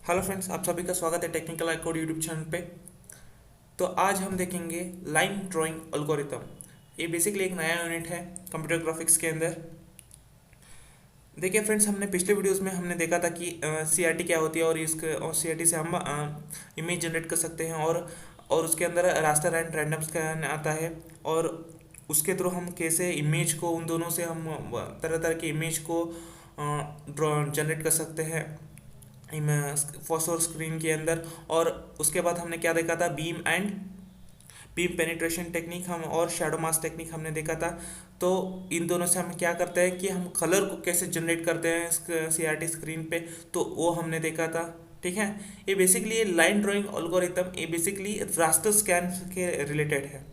Hello friends, आप सभी का स्वागत है technical I code YouTube channel पे। तो आज हम देखेंगे लाइन ड्राइंग एल्गोरिथम। ये बेसिकली एक नया यूनिट है कंप्यूटर ग्राफिक्स के अंदर। देखिए फ्रेंड्स, हमने पिछले वीडियोस में हमने देखा था कि सीआरटी क्या होती है और इसके और सीआरटी से हम इमेज जनरेट कर सकते हैं और उसके अंदर रास्टर एंड रैंडम स्कैन आता है। और उसके थ्रू हम कैसे इमेज को उन दोनों से हम तरह तरह की इमेज को ड्रॉ जनरेट कर सकते हैं फॉस्फोर स्क्रीन के अंदर। और उसके बाद हमने क्या देखा था, बीम पेनिट्रेशन टेक्निक हम और शैडो मास्क टेक्निक हमने देखा था। तो इन दोनों से हम क्या करते हैं कि हम कलर को कैसे जनरेट करते हैं सीआरटी स्क्रीन पे, तो वो हमने देखा था। ठीक है, ये बेसिकली लाइन ड्राइंग एल्गोरिथम ये बेसिकली रास्टर स्कैन के रिलेटेड है।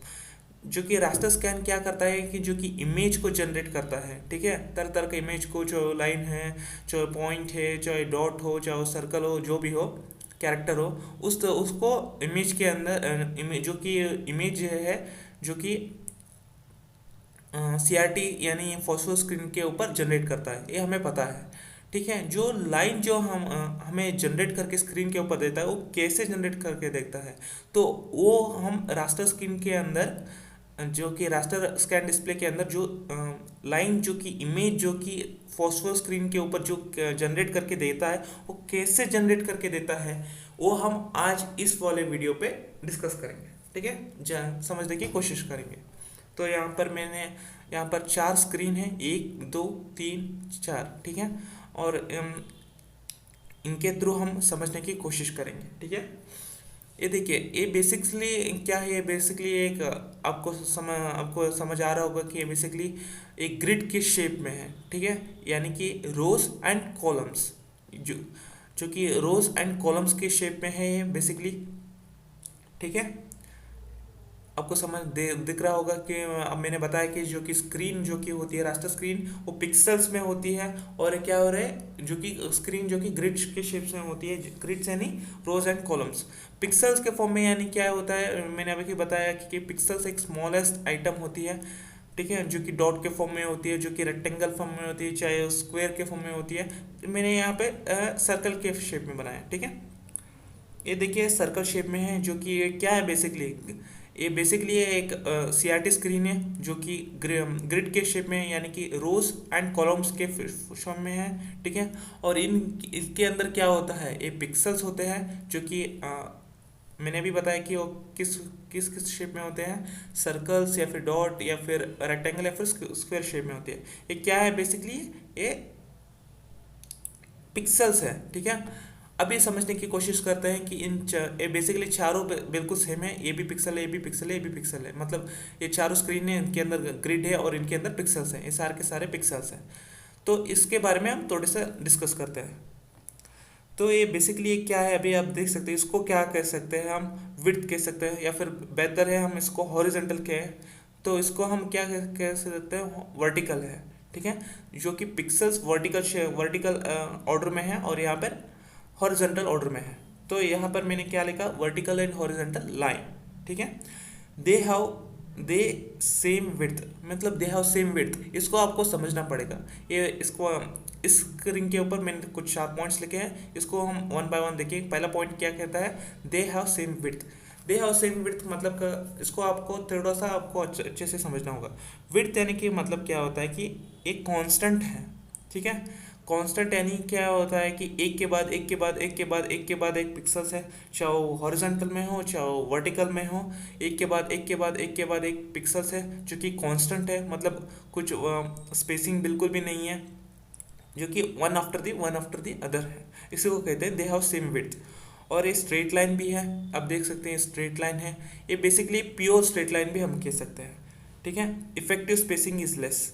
जो कि रास्टर स्कैन क्या करता है कि जो कि इमेज को जनरेट करता है। ठीक है, तरह तरह के इमेज को, जो लाइन है, चाहे पॉइंट है, चाहे डॉट हो, चाहे सर्कल हो, जो भी हो, कैरेक्टर हो, उसको इमेज के अंदर जो कि इमेज है जो कि सीआरटी यानी फॉस्फोर स्क्रीन के ऊपर जनरेट करता है, ये हमें पता है। ठीक है, जो लाइन जो हमें जनरेट करके स्क्रीन के ऊपर देता है वो कैसे जनरेट करके देखता है, तो वो हम रास्टर स्क्रीन के अंदर जो कि रास्टर स्कैन डिस्प्ले के अंदर जो लाइन जो कि इमेज जो कि फॉस्फोर स्क्रीन के ऊपर जो जनरेट करके देता है वो कैसे जनरेट करके देता है, वो हम आज इस वाले वीडियो पे डिस्कस करेंगे। ठीक है, समझने की कोशिश करेंगे। तो यहाँ पर मैंने यहाँ पर 4 स्क्रीन है, 1 2 3 4। ठीक है, और इनके थ्रू हम समझने की कोशिश करेंगे। ठीक है, ये देखिए, ये बेसिकली क्या है, ये बेसिकली एक आपको समझ आ रहा होगा कि ये बेसिकली एक ग्रिड के शेप में है। ठीक है, यानी कि रोज एंड कॉलम्स, जो जो कि रोज एंड कॉलम्स के शेप में है ये बेसिकली। ठीक है, आपको दिख रहा होगा कि अब मैंने बताया कि जो कि स्क्रीन जो कि होती है रास्टर स्क्रीन, वो पिक्सल्स में होती है। और क्या हो रहा है, जो कि स्क्रीन जो कि ग्रिड के शेप्स में होती है, ग्रिड्स यानी रोज एंड कॉलम्स पिक्सल्स के फॉर्म में। यानी क्या होता है, मैंने अभी बताया कि पिक्सल्स एक स्मॉलेस्ट आइटम होती है। ठीक है, जो कि डॉट के फॉर्म में होती है, जो कि रेक्टेंगल फॉर्म में होती है, चाहे स्क्वायर के फॉर्म में होती है। मैंने यहाँ पे सर्कल के शेप में बनाया। ठीक है, ये देखिए सर्कल शेप में है, जो कि ये क्या है बेसिकली, ये बेसिकली एक सीआरटी स्क्रीन है जो कि ग्रिड के शेप में है, यानी कि रोज एंड कॉलम्स के फॉर्म में है। ठीक है, और इसके अंदर क्या होता है, ये पिक्सल्स होते हैं जो कि मैंने भी बताया कि वो किस किस किस शेप में होते हैं, सर्कल्स या फिर डॉट या फिर रेक्टेंगल या फिर स्क्वायर शेप में होते हैं। ये क्या है बेसिकली, ये पिक्सल्स है। ठीक है, अब ये समझने की कोशिश करते हैं कि ये बेसिकली चारों बिल्कुल सेम है। ये भी पिक्सल है, ये भी पिक्सल है, ये भी पिक्सल है, मतलब ये चारों स्क्रीन है, इनके अंदर ग्रिड है और इनके अंदर पिक्सल्स हैं, ये सारे के सारे पिक्सल्स हैं। तो इसके बारे में हम थोड़े से डिस्कस करते हैं। तो ये बेसिकली क्या है, अभी आप देख सकते हैं, इसको क्या कह सकते हैं हम, विड्थ कह सकते हैं, या फिर बेहतर है हम इसको हॉरिजॉन्टल कहें, तो इसको हम क्या कह सकते हैं, वर्टिकल है। ठीक है, जो कि पिक्सल्स वर्टिकल ऑर्डर में है और यहाँ पर हॉरिजॉन्टल ऑर्डर में है। तो यहाँ पर मैंने क्या लिखा, वर्टिकल एंड हॉरिजॉन्टल लाइन। ठीक है, they have they same width, मतलब दे हैव सेम विड्थ, इसको आपको समझना पड़ेगा। ये इसको इस स्क्रीन के ऊपर मैंने कुछ 4 पॉइंट्स लिखे हैं, इसको हम वन बाय वन देखिए। पहला पॉइंट क्या कहता है, they have same width. They have same width मतलब इसको आपको थोड़ा सा आपको अच्छे से समझना होगा। विड्थ यानी कि मतलब क्या होता है कि एक कांस्टेंट है। ठीक है, कांस्टेंट यानी क्या होता है कि एक के बाद एक के बाद एक के बाद एक के बाद एक पिक्सल्स है, चाहे वो हॉरिजॉन्टल में हो चाहे वो वर्टिकल में हो, एक के बाद एक के बाद एक के बाद एक पिक्सल्स है जो कि कांस्टेंट है, मतलब कुछ स्पेसिंग बिल्कुल भी नहीं है, जो कि वन आफ्टर दी अदर है। इसी को कहते हैं दे हैव सेम विड्थ। और ये स्ट्रेट लाइन भी है, आप देख सकते हैं स्ट्रेट लाइन है, ये बेसिकली प्योर स्ट्रेट लाइन भी हम कह सकते हैं। ठीक है, इफेक्टिव स्पेसिंग इज लेस,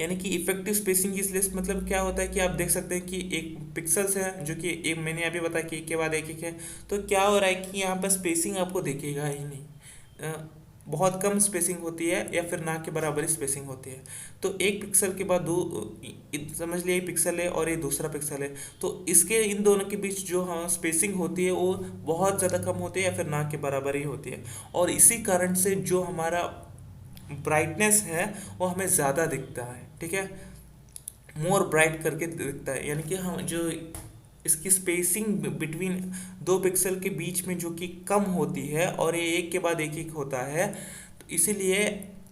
यानी कि इफेक्टिव स्पेसिंग इज लेस मतलब क्या होता है कि आप देख सकते हैं कि एक पिक्सल्स है जो कि एक मैंने अभी बताया कि एक के बाद एक है, तो क्या हो रहा है कि यहाँ पर स्पेसिंग आपको दिखेगा ही नहीं। बहुत कम स्पेसिंग होती है या फिर ना के बराबर ही स्पेसिंग होती है। तो एक पिक्सल के बाद समझ लिए पिक्सल है और ये दूसरा पिक्सल है, तो इसके इन दोनों के बीच जो हाँ स्पेसिंग होती है वो बहुत ज़्यादा कम होती है या फिर ना के बराबर ही होती है। और इसी कारण से जो हमारा ब्राइटनेस है वो हमें ज़्यादा दिखता है। ठीक है, मोर ब्राइट करके दिखता है, यानी कि हम जो इसकी स्पेसिंग बिटवीन दो पिक्सल के बीच में जो कि कम होती है और ये एक के बाद एक होता है, तो इसीलिए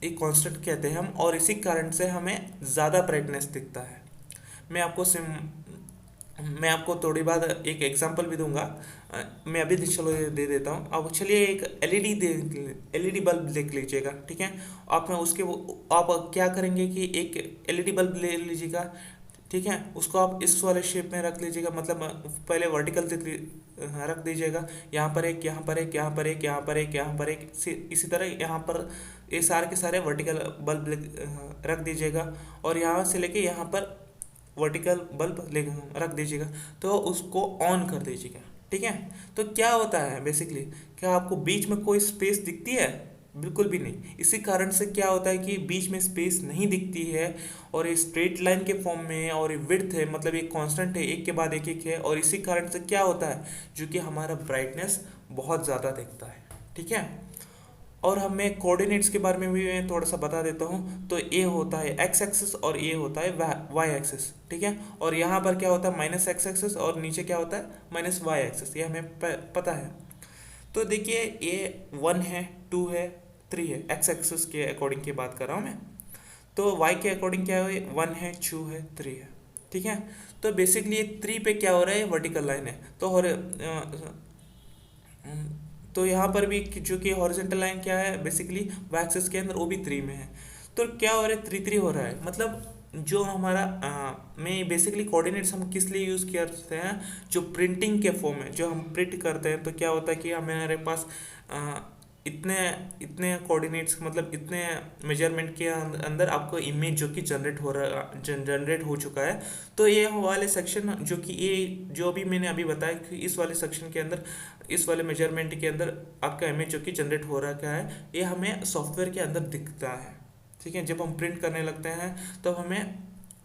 एक कांस्टेंट कहते हैं हम, और इसी कारण से हमें ज़्यादा ब्राइटनेस दिखता है। मैं आपको सिम मैं आपको थोड़ी बाद एक एग्जांपल भी दूंगा। मैं अभी चलो ये दे देता हूँ। अब चलिए एक एलईडी बल्ब देख लीजिएगा, ठीक है। आप उसके आप क्या करेंगे कि एक एलईडी बल्ब ले लीजिएगा, ठीक है। उसको आप इस वाले शेप में रख लीजिएगा, मतलब पहले वर्टिकल रख दीजिएगा। यहाँ पर एक, यहाँ पर एक, यहाँ पर एक, यहाँ पर एक, यहाँ पर एक, इसी तरह यहाँ पर ये सारे के सारे वर्टिकल बल्ब रख दीजिएगा, और यहाँ से लेके यहाँ पर वर्टिकल बल्ब ले रख दीजिएगा। तो उसको ऑन कर दीजिएगा, ठीक है। तो क्या होता है बेसिकली, क्या आपको बीच में कोई स्पेस दिखती है? बिल्कुल भी नहीं। इसी कारण से क्या होता है कि बीच में स्पेस नहीं दिखती है, और ये स्ट्रेट लाइन के फॉर्म में है, और ये विड्थ है, मतलब ये कांस्टेंट है, एक के बाद एक है, और इसी कारण से क्या होता है, जो कि हमारा ब्राइटनेस बहुत ज़्यादा दिखता है, ठीक है। और हमें कोऑर्डिनेट्स के बारे में भी मैं थोड़ा सा बता देता हूँ। तो ए होता है एक्स एक्सिस और ए होता है वाई एक्सिस, ठीक है। और यहाँ पर क्या होता है माइनस एक्स एक्सिस, और नीचे क्या होता है माइनस वाई एक्सिस, ये हमें पता है। तो देखिए ए 1 है, 2 है, 3 है, एक्स एक्सिस के अकॉर्डिंग की बात कर रहा हूँ मैं। तो वाई के अकॉर्डिंग क्या है, 1 है, 2 है, 3 है, ठीक है। तो बेसिकली 3 पे क्या हो रहा है, वर्टिकल लाइन है। तो और तो यहाँ पर भी जो कि हॉरिजॉन्टल लाइन क्या है बेसिकली वाई एक्सिस के अंदर, वो भी 3 में है। तो क्या हो रहा है, 3 3 हो रहा है। मतलब जो हमारा में बेसिकली कोऑर्डिनेट्स हम किस लिए यूज़ करते हैं, जो प्रिंटिंग के फॉर्म में जो हम प्रिंट करते हैं, तो क्या होता है कि हमारे पास इतने इतने कोऑर्डिनेट्स, मतलब इतने मेजरमेंट के अंदर आपको इमेज जो कि जनरेट हो चुका है। तो ये वाले सेक्शन जो कि ये जो भी मैंने अभी बताया कि इस वाले सेक्शन के अंदर, इस वाले मेजरमेंट के अंदर आपका इमेज जो कि जनरेट हो रहा है, ये हमें सॉफ्टवेयर के अंदर दिखता है, ठीक है। जब हम प्रिंट करने लगते हैं तो हमें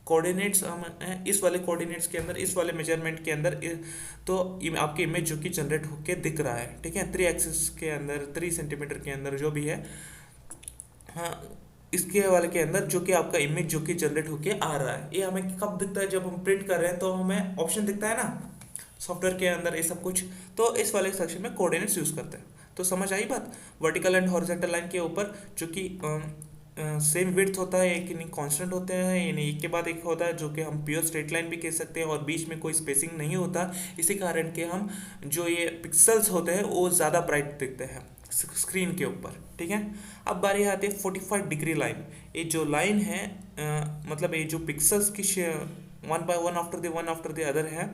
कोऑर्डिनेट्स, हम इस वाले कोऑर्डिनेट्स के अंदर, इस वाले मेजरमेंट के अंदर तो आपकी इमेज जो कि जनरेट होके दिख रहा है, ठीक है। 3 एक्सिस के अंदर, 3 सेंटीमीटर के अंदर जो भी है, हाँ, इसके वाले के अंदर जो कि आपका इमेज जो कि जनरेट होके आ रहा है, ये हमें कब दिखता है, जब हम प्रिंट कर रहे हैं तो हमें ऑप्शन दिखता है ना सॉफ्टवेयर के अंदर ये सब कुछ। तो इस वाले सेक्शन में कोऑर्डिनेट्स यूज़ करते हैं। तो समझ आई बात। वर्टिकल एंड हॉरिजॉन्टल लाइन के ऊपर जो कि सेम विड्थ होता है, एक नहीं कांस्टेंट होते हैं, यानी एक के बाद एक होता है, जो कि हम प्योर स्ट्रेट लाइन भी कह सकते हैं, और बीच में कोई स्पेसिंग नहीं होता। इसी कारण के हम जो ये पिक्सल्स होते हैं वो ज़्यादा ब्राइट दिखते हैं स्क्रीन के ऊपर, ठीक है। अब बारी आती है 45 डिग्री लाइन। ये जो लाइन है मतलब ये जो पिक्सल्स की one by one after the other है,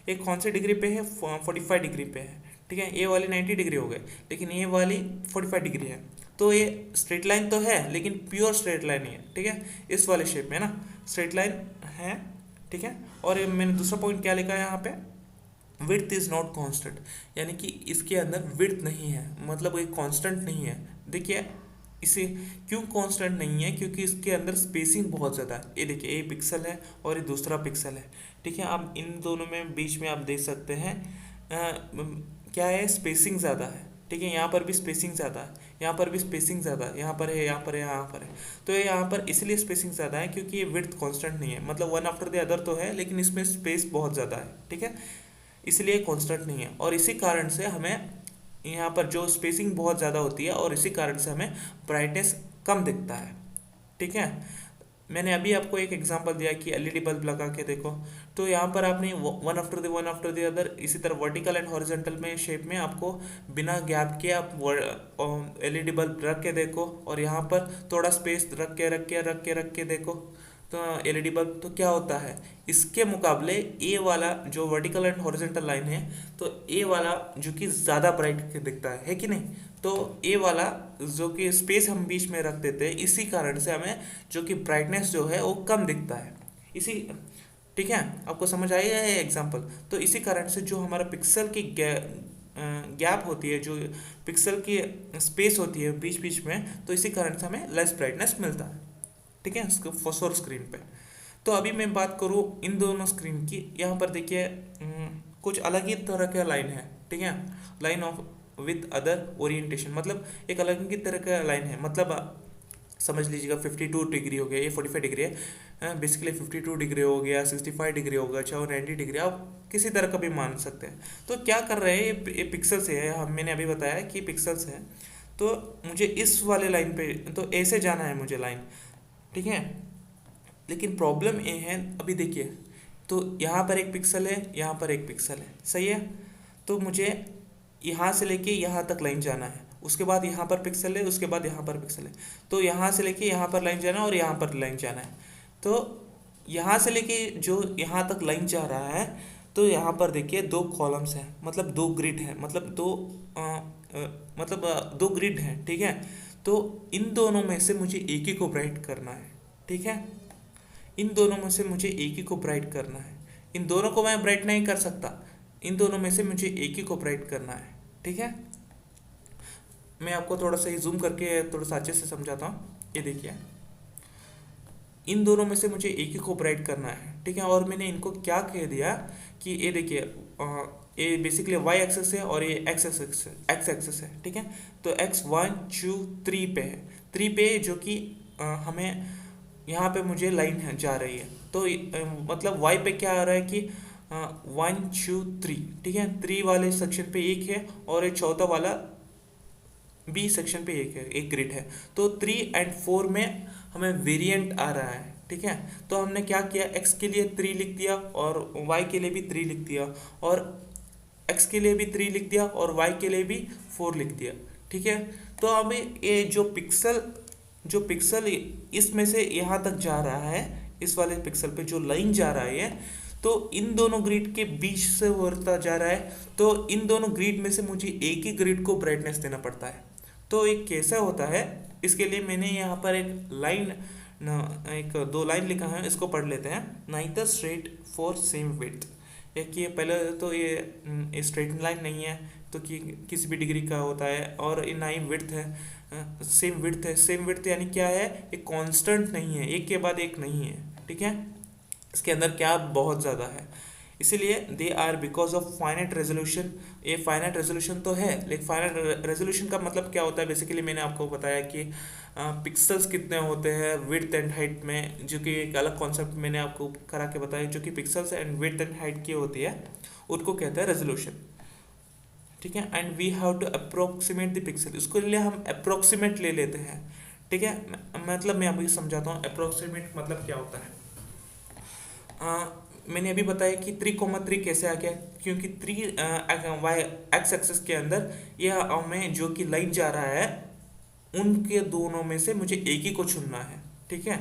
ये कौन से डिग्री पे है, 45 डिग्री पे है, ठीक है। ये वाली 90 डिग्री हो गए, लेकिन ये वाली 45 डिग्री है। तो ये स्ट्रेट लाइन तो है, लेकिन प्योर स्ट्रेट लाइन ही है, ठीक है। इस वाले शेप में ना स्ट्रेट लाइन है, ठीक है। और ये मैंने दूसरा पॉइंट क्या लिखा है यहाँ पे, विड्थ इज नॉट कांस्टेंट, यानी कि इसके अंदर विड्थ नहीं है, मतलब ये कांस्टेंट नहीं है। देखिए इसे क्यों कांस्टेंट नहीं है, क्योंकि इसके अंदर स्पेसिंग बहुत ज़्यादा है। ये देखिए ये पिक्सल है और ये दूसरा पिक्सल है, ठीक है। आप इन दोनों में बीच में आप देख सकते हैं क्या है, स्पेसिंग ज़्यादा है, ठीक है। यहाँ पर भी स्पेसिंग ज़्यादा है, यहाँ पर भी स्पेसिंग ज़्यादा है, यहाँ पर है, यहाँ पर है, यहाँ पर है। तो ये यहाँ पर इसलिए स्पेसिंग ज़्यादा है क्योंकि ये विड्थ कांस्टेंट नहीं है, मतलब वन आफ्टर द अदर तो है, लेकिन इसमें स्पेस बहुत ज़्यादा है, ठीक है। इसलिए कांस्टेंट नहीं है, और इसी कारण से हमें यहाँ पर जो स्पेसिंग बहुत ज़्यादा होती है, और इसी कारण से हमें ब्राइटनेस कम दिखता है, ठीक है। मैंने अभी आपको एक एग्जांपल दिया कि एलईडी बल्ब लगा के देखो। तो यहाँ पर आपने वन आफ्टर द अदर, इसी तरह वर्टिकल एंड हॉरिजॉन्टल में शेप में आपको बिना गैप के आप एलईडी बल्ब रख के देखो, और यहाँ पर थोड़ा स्पेस रख के देखो तो एलईडी बल्ब, तो क्या होता है, इसके मुकाबले ए वाला जो वर्टिकल एंड हॉरिजॉन्टल लाइन है, तो ए वाला जो कि ज़्यादा ब्राइट दिखता है कि नहीं। तो ए वाला जो कि स्पेस हम बीच में रख देते हैं, इसी कारण से हमें जो कि ब्राइटनेस जो है वो कम दिखता है। इसी, ठीक है, आपको समझ आएगा ये एग्जांपल। तो इसी कारण से जो हमारा पिक्सल की गैप होती है, जो पिक्सल की स्पेस होती है बीच बीच में, तो इसी कारण से हमें लेस ब्राइटनेस मिलता है, ठीक है, फॉस्फोर स्क्रीन पे। तो अभी मैं बात करूँ इन दोनों स्क्रीन की, यहाँ पर देखिए कुछ अलग ही तरह का लाइन है, ठीक है। Line of with other orientation, मतलब एक अलग ही तरह का लाइन है, मतलब समझ लीजिएगा 52 डिग्री हो गया, ये 45 डिग्री है, बेसिकली 52 डिग्री हो गया, 65 डिग्री हो गया, चाहे 90 डिग्री, आप किसी तरह का भी मान सकते हैं। तो क्या कर रहे हैं, ये पिक्सल से है, हम मैंने अभी बताया कि पिक्सल से है। तो मुझे इस वाले लाइन पे तो ऐसे जाना है मुझे लाइन, ठीक है। लेकिन प्रॉब्लम ये है, अभी देखिए, तो यहाँ पर एक पिक्सल है, यहाँ पर एक पिक्सल है, सही है। तो मुझे यहाँ से लेके यहाँ तक लाइन जाना है, उसके बाद यहाँ पर पिक्सल है, उसके बाद यहाँ पर पिक्सल है। तो यहाँ से लेके यहाँ पर लाइन जाना है और यहाँ पर लाइन जाना है। तो यहाँ से लेके जो यहाँ तक लाइन जा रहा है, तो यहाँ पर देखिए दो कॉलम्स हैं, मतलब दो ग्रिड हैं, मतलब दो ग्रिड हैं, ठीक है। तो इन दोनों में से मुझे एक ही को ब्राइट करना है, ठीक है। इन दोनों में से मुझे एक ही को ब्राइट करना है, इन दोनों को मैं ब्राइट नहीं कर सकता, इन दोनों में से मुझे एक ही को ब्राइट करना है, ठीक है। मैं आपको थोड़ा सा ही जूम करके थोड़ा सा अच्छे से समझाता हूँ। ये देखिए, इन दोनों में से मुझे एक ही को ब्राइट करना है, ठीक है। और मैंने इनको क्या कह दिया कि ये देखिए, ये बेसिकली वाई एक्सेस है और ये एक्स एक्सेस है, ठीक है। तो एक्स 1 2 3 पे है, 3 पे जो कि हमें यहाँ पे मुझे लाइन जा रही है। तो मतलब वाई पे क्या आ रहा है कि 1 2 3, ठीक है। 3 वाले सेक्शन पे एक है और ये चौथा वाला बी सेक्शन पे एक है, एक ग्रिड है। तो 3 और 4 में हमें वेरिएंट आ रहा है, ठीक है। तो हमने क्या किया, x के लिए 3 लिख दिया और y के लिए भी 3 लिख दिया, और x के लिए भी 3 लिख दिया और y के लिए भी 4 लिख दिया, ठीक है। तो अब ये जो पिक्सल इसमें से यहाँ तक जा रहा है, इस वाले पिक्सल पे जो लाइन जा रहा है, तो इन दोनों ग्रिड के बीच से होता जा रहा है। तो इन दोनों ग्रिड में से मुझे एक ही ग्रिड को ब्राइटनेस देना पड़ता है। तो एक कैसा होता है, इसके लिए मैंने यहाँ पर एक दो लाइन लिखा है, इसको पढ़ लेते हैं। Neither straight for same width, एक ये पहले तो ये स्ट्रेट लाइन नहीं है, तो कि किसी भी डिग्री का होता है, और ना ही विड्थ है, सेम विड्थ है। सेम विड्थ यानी क्या है, एक कांस्टेंट नहीं है, एक के बाद एक नहीं है, ठीक है। इसके अंदर क्या बहुत ज़्यादा है, इसीलिए they are because of finite resolution. ये फाइनाइट रेजोल्यूशन तो है, लेकिन फाइनाइट रेजोल्यूशन का मतलब क्या होता है, बेसिकली मैंने आपको बताया कि पिक्सल्स कितने होते हैं विड्थ एंड हाइट में, जो कि एक अलग कॉन्सेप्ट मैंने आपको करा के बताया, जो कि pixels and width and height की होती है, उनको कहते हैं रेजोल्यूशन, ठीक है। And we have to approximate the pixel, उसके लिए हम अप्रोक्सीमेट ले लेते हैं, ठीक है। मतलब मैं आपको समझाता हूँ अप्रोक्सीमेट मतलब क्या होता है। मैंने अभी बताया कि 3,3 कैसे आ गया, क्योंकि 3 वाई एक्स एक्सिस के अंदर यह हमें जो कि लाइन जा रहा है, उनके दोनों में से मुझे एक ही को चुनना है, ठीक है।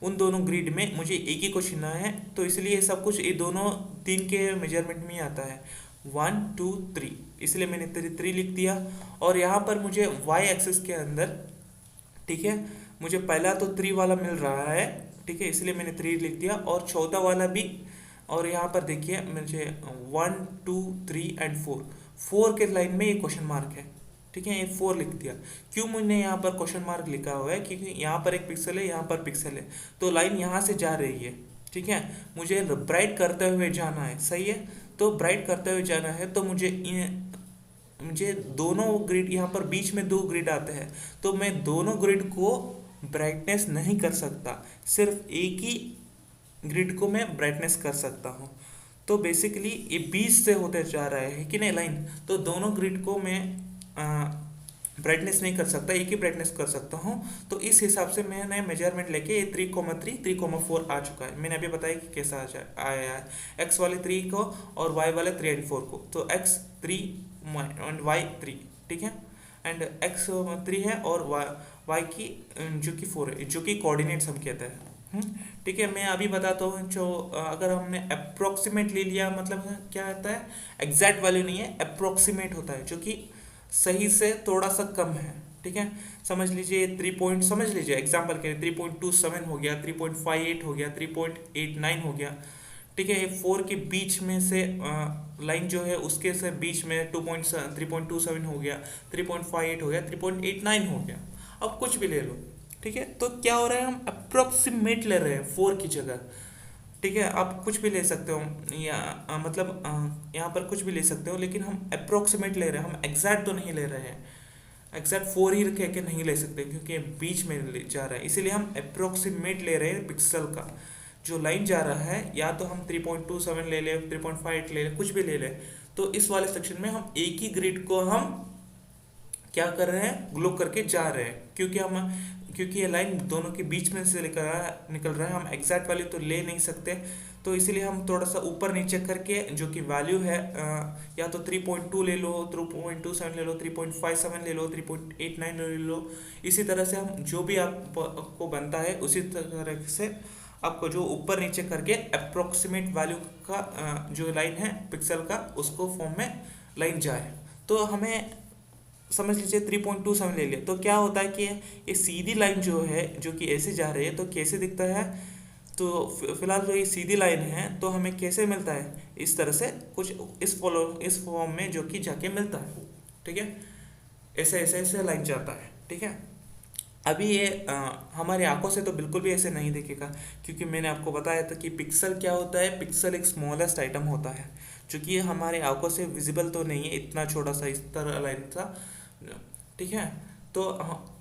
उन दोनों ग्रिड में मुझे एक ही को चुनना है, तो इसलिए सब कुछ ये दोनों 3 के मेजरमेंट में ही आता है, 1 2 3, इसलिए मैंने 3 लिख दिया। और यहाँ पर मुझे वाई एक्सिस के अंदर, ठीक है, मुझे पहला तो 3 वाला मिल रहा है, ठीक है, इसलिए मैंने 3 लिख दिया, और चौथा वाला भी। और यहाँ पर देखिए मुझे 1 2 3 एंड 4 के लाइन में ये क्वेश्चन मार्क है, ठीक है, ये 4 लिख दिया। क्यों मैंने यहाँ पर क्वेश्चन मार्क लिखा हुआ है, क्योंकि यहाँ पर एक पिक्सल है, यहाँ पर पिक्सल है, तो लाइन यहाँ से जा रही है, ठीक है। मुझे ब्राइट करते हुए जाना है, सही है। तो ब्राइट करते हुए जाना है, तो मुझे दोनों ग्रिड, यहाँ पर बीच में 2 ग्रिड आते हैं, तो मैं दोनों ग्रिड को ब्राइटनेस नहीं कर सकता, सिर्फ एक ही ग्रिड को मैं ब्राइटनेस कर सकता हूँ। तो बेसिकली ये बीच से होते जा रहा है कि नहीं लाइन, तो दोनों ग्रिड को मैं ब्राइटनेस नहीं कर सकता, एक ही ब्राइटनेस कर सकता हूँ। तो इस हिसाब से मैंने मेजरमेंट लेके ये 3,3 3,4 आ चुका है। मैंने अभी बताया कि कैसा आया है, एक्स वाले 3 को और वाई वाले 3 और 4 को। तो एक्स 3 एंड वाई 3, ठीक है, एंड एक्स 3 है और वाई की जो कि 4 है, जो कि कोऑर्डिनेट्स हम कहते हैं, ठीक है। मैं अभी बताता हूँ, जो अगर हमने अप्रोक्सीमेट ले लिया, मतलब क्या होता है, एग्जैक्ट वैल्यू नहीं है, अप्रोक्सीमेट होता है, जो कि सही से थोड़ा सा कम है, ठीक है। समझ लीजिए 3 पॉइंट, समझ लीजिए एग्जांपल के लिए 3.27 हो गया, 3.58 हो गया, 3.89 हो गया, ठीक है। ये 4 के बीच में से लाइन जो है उसके से बीच में 3.27 हो गया, 3.58 हो गया, 3.89 हो गया, अब कुछ भी ले लो, ठीक है। तो क्या हो रहा है, हम अप्रोक्सीमेट ले रहे हैं 4 की जगह, ठीक है। आप कुछ भी ले सकते हो, या मतलब यहाँ पर कुछ भी ले सकते हो, लेकिन हम अप्रोक्सीमेट ले रहे हैं, हम एग्जैक्ट तो नहीं ले रहे हैं, एग्जैक्ट 4 ही कह के नहीं ले सकते क्योंकि बीच में जा रहा है, इसीलिए हम अप्रोक्सीमेट ले रहे हैं पिक्सल का। जो लाइन जा रहा है या तो हम 3.27 ले लें, 3.5 ले लें, कुछ भी ले लें, तो इस वाले सेक्शन में हम एक ही ग्रिड को हम क्या कर रहे हैं, ग्लो करके जा रहे हैं, क्योंकि ये लाइन दोनों के बीच में से निकल रहा है, हम एग्जैक्ट वैल्यू तो ले नहीं सकते, तो इसीलिए हम थोड़ा सा ऊपर नीचे करके जो कि वैल्यू है या तो 3.2 ले लो, 3.27 ले लो, 3.57 ले लो, 3.89 ले लो, इसी तरह से हम जो भी आपको बनता है उसी तरह से आपको जो ऊपर नीचे करके अप्रोक्सीमेट वैल्यू का जो लाइन है पिक्सल का उसको फॉर्म में लाइन जाए। तो हमें समझ लीजिए 3.27 ले लिया, तो क्या होता है कि ये सीधी लाइन जो है जो कि ऐसे जा रही है तो कैसे दिखता है, तो फिलहाल जो ये सीधी लाइन है तो हमें कैसे मिलता है, इस तरह से कुछ इस फॉर्म में जो कि जाके मिलता है, ठीक है, ऐसे ऐसे ऐसे लाइन जाता है, ठीक है। अभी ये हमारी आंखों से तो बिल्कुल भी ऐसे नहीं दिखेगा, क्योंकि मैंने आपको बताया था कि पिक्सल क्या होता है, पिक्सल एक स्मॉलेस्ट आइटम होता है जो कि हमारे आंखों से विजिबल तो नहीं है, इतना छोटा सा इस तरह लाइन था, ठीक है। तो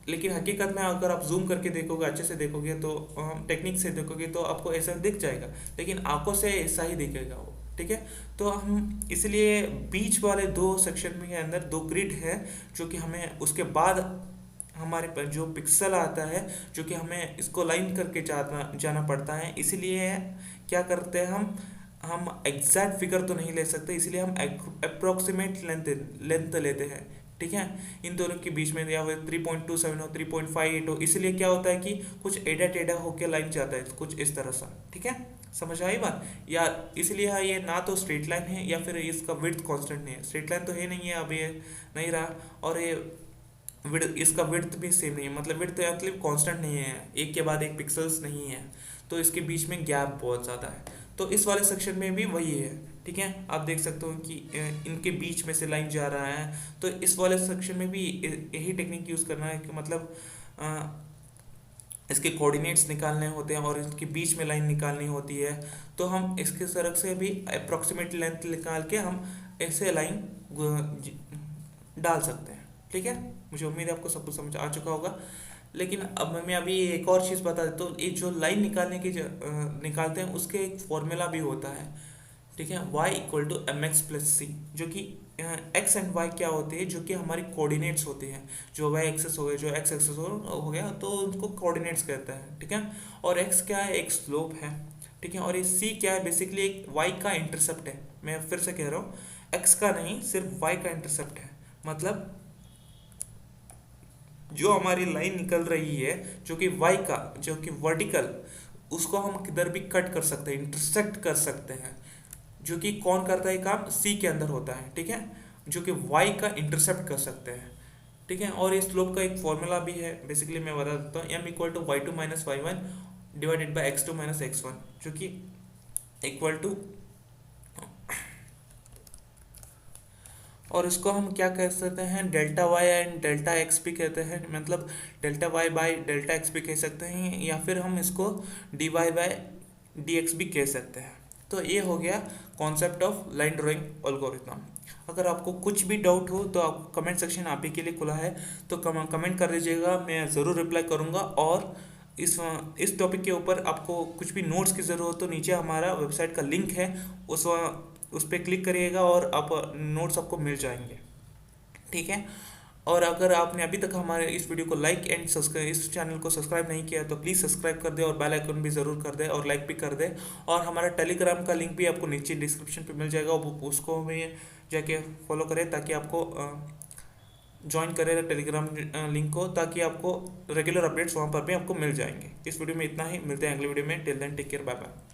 लेकिन हकीकत में अगर आप जूम करके देखोगे, अच्छे से देखोगे, तो टेक्निक से देखोगे तो आपको ऐसा दिख जाएगा, लेकिन आंखों से ऐसा ही दिखेगा वो, ठीक है। तो हम इसलिए बीच वाले दो सेक्शन में के अंदर दो ग्रिड है जो कि हमें उसके बाद हमारे पर जो पिक्सल आता है जो कि हमें इसको लाइन करके जाना पड़ता है, इसीलिए क्या करते हैं हम एग्जैक्ट फिगर तो नहीं ले सकते, इसलिए हम अप्रोक्सीमेट लेंथ लेते हैं, ठीक है। इन दोनों के बीच में या 3.27 हो, 3.58 हो, इसलिए क्या होता है कि कुछ एडा टेढ़ा होकर लाइन जाता है कुछ इस तरह सा, ठीक है, समझ आई बात। या इसलिए ये ना तो स्ट्रेट लाइन है या फिर इसका विड्थ कांस्टेंट नहीं है, स्ट्रेट लाइन तो है नहीं है, अब ये नहीं रहा, और ये इसका विड्थ भी सेम नहीं है, मतलब विड्थ मतलब कांस्टेंट नहीं है, एक के बाद एक पिक्सल्स नहीं है, तो इसके बीच में गैप बहुत ज़्यादा है। तो इस वाले सेक्शन में भी वही है, ठीक है, आप देख सकते हो कि इनके बीच में से लाइन जा रहा है, तो इस वाले सेक्शन में भी यही टेक्निक यूज़ करना है कि मतलब इसके कोऑर्डिनेट्स निकालने होते हैं और इसके बीच में लाइन निकालनी होती है, तो हम इसके तरफ से भी अप्रॉक्सीमेट लेंथ निकाल के हम ऐसे लाइन डाल सकते हैं, ठीक है। मुझे उम्मीद है आपको सब कुछ समझ आ चुका होगा, लेकिन अब मैं अभी एक और चीज़ बता देता हूँ। ये जो लाइन निकालते हैं उसके एक फॉर्मूला भी होता है, ठीक है, y equal to M X plus C, जो कि x एंड y क्या होते हैं, जो कि हमारी कोऑर्डिनेट्स होते हैं, जो y एक्सेस हो गया, जो x एक्सेस हो गया, तो उनको कोऑर्डिनेट्स कहता है, ठीक है। और x क्या है, एक स्लोप है, ठीक है, और ये c क्या है, बेसिकली एक y का इंटरसेप्ट है। मैं फिर से कह रहा हूँ, x का नहीं, सिर्फ y का इंटरसेप्ट है, मतलब जो हमारी लाइन निकल रही है जो कि y का, जो कि वर्टिकल, उसको हम किधर भी कट कर सकते हैं, इंटरसेक्ट कर सकते हैं, जो कि कौन करता है काम, c के अंदर होता है, ठीक है, जो कि y का इंटरसेप्ट कर सकते हैं, ठीक है। और इस स्लोप का एक फॉर्मूला भी है, बेसिकली मैं बता देता हूँ, m equal to y2 minus y1 divided by x2 minus x1, जो कि इक्वल टू, और इसको हम क्या कह सकते हैं, delta Y and delta X भी कहते हैं, मतलब delta Y by delta X भी कह सकते हैं, या फिर हम इसको D Y by D X भी कह सकते हैं। तो ये हो गया concept of line drawing algorithm. अगर आपको कुछ भी डाउट हो तो आप कमेंट सेक्शन आप ही के लिए खुला है, तो कमेंट कर दीजिएगा, मैं ज़रूर रिप्लाई करूँगा। और इस टॉपिक के ऊपर आपको कुछ भी नोट्स की ज़रूरत हो तो नीचे हमारा वेबसाइट का लिंक है, उस पर क्लिक करिएगा और आप नोट्स आपको मिल जाएंगे, ठीक है। और अगर आपने अभी तक हमारे इस वीडियो को लाइक एंड सब्सक्राइब, इस चैनल को सब्सक्राइब नहीं किया तो प्लीज़ सब्सक्राइब कर दे और बेल आइकन भी ज़रूर कर दे और लाइक भी कर दे। और हमारा टेलीग्राम का लिंक भी आपको नीचे डिस्क्रिप्शन पे मिल जाएगा, उसको भी जाके फॉलो करें ताकि आपको ज्वाइन करें टेलीग्राम लिंक को, ताकि आपको रेगुलर अपडेट्स वहाँ पर भी आपको मिल जाएंगे। इस वीडियो में इतना ही, मिलते हैं अगले वीडियो में, till then take care, bye bye.